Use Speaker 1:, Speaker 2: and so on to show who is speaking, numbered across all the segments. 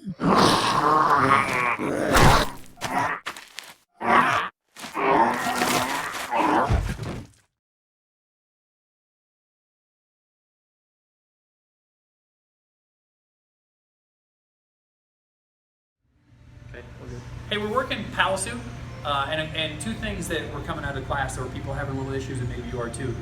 Speaker 1: Okay, we're good. Hey, we're working Palisut, and two things that were coming out of class that were people having little issues, and maybe you are too.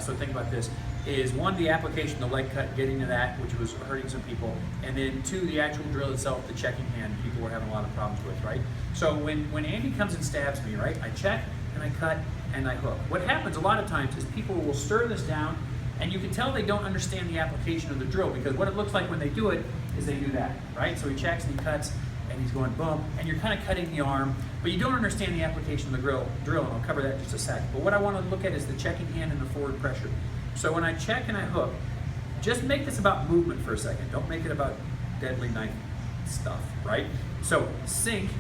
Speaker 1: So think about this: is one, the application, the leg cut, getting to that, which was hurting some people, and then two, the actual drill itself, the checking hand, people were having a lot of problems with, right? So when Andy comes and stabs me, right, I check and I cut and I hook. What happens a lot of times is people will stir this down, and you can tell they don't understand the application of the drill, because what it looks like when they do it is they do that, right? So he checks and he cuts, and he's going boom, and you're kind of cutting the arm, but you don't understand the application of the drill, and I'll cover that in just a sec. But what I want to look at is the checking hand and the forward pressure. So when I check and I hook, just make this about movement for a second. Don't make it about deadly knife stuff, right? So sink,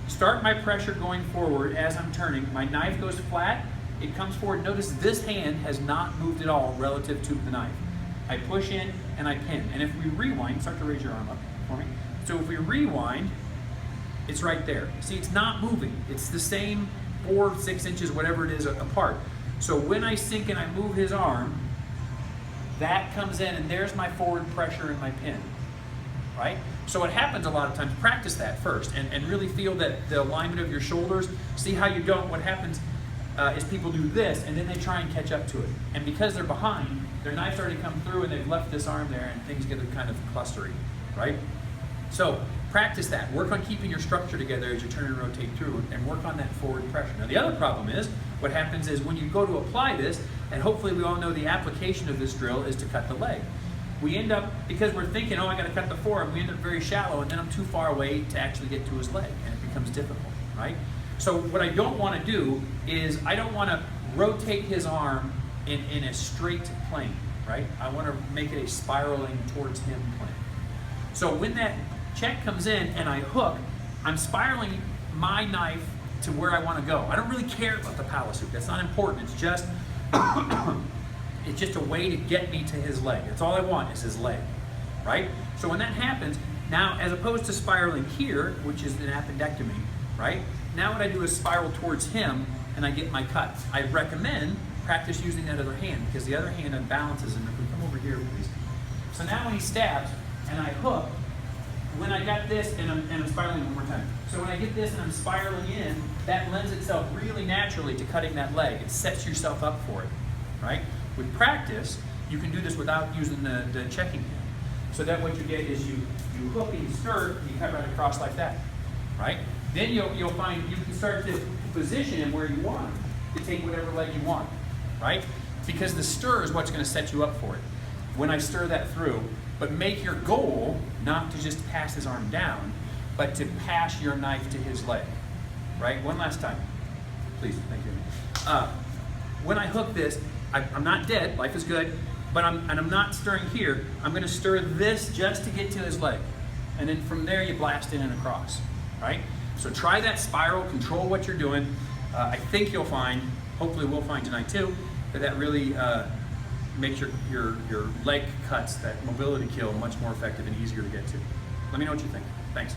Speaker 1: start my pressure going forward as I'm turning. My knife goes flat, it comes forward. Notice this hand has not moved at all relative to the knife. I push in and I pin. And if we rewind, start to raise your arm up for me. So if we rewind, it's right there. See, it's not moving. It's the same 4, 6 inches, whatever it is, apart. So when I sink and I move his arm, that comes in, and there's my forward pressure and my pin, right? So what happens a lot of times, practice that first and really feel that the alignment of your shoulders. See how you don't. What happens is people do this, and then they try and catch up to it. And because they're behind, their knife's already come through, and they've left this arm there, and things get kind of clustery, right? So practice that. Work on keeping your structure together as you turn and rotate through, and work on that forward pressure. Now the other problem is, what happens is when you go to apply this, and hopefully we all know the application of this drill is to cut the leg. We end up, because we're thinking, oh, I gotta cut the forearm, we end up very shallow, and then I'm too far away to actually get to his leg, and it becomes difficult, right? So what I don't wanna do is, I don't wanna rotate his arm in a straight plane, right? I wanna make it a spiraling towards him plane. So when that check comes in and I hook, I'm spiraling my knife to where I want to go. I don't really care about the Palisut. That's not important. It's just it's just a way to get me to his leg. That's all I want is his leg, right? So when that happens, now as opposed to spiraling here, which is an appendectomy, right? Now what I do is spiral towards him and I get my cut. I recommend practice using that other hand, because the other hand unbalances, and if we come over here, please. So now when he stabs and I hook, when I got this, and I'm spiraling one more time. So when I get this and I'm spiraling in, that lends itself really naturally to cutting that leg. It sets yourself up for it, right? With practice, you can do this without using the checking hand. So that what you get is you hook and you stir, and you cut right across like that, right? Then you'll find you can start to position him where you want him, to take whatever leg you want, right? Because the stir is what's going to set you up for it. When I stir that through, but make your goal not to just pass his arm down, but to pass your knife to his leg, right? One last time, please, thank you. When I hook this, I'm not dead, life is good, but I'm not stirring here. I'm gonna stir this just to get to his leg. And then from there you blast in and across, right? So try that spiral, control what you're doing. I think you'll find, hopefully we'll find tonight too, that really makes your leg cuts, that mobility kill, much more effective and easier to get to. Let me know what you think. Thanks.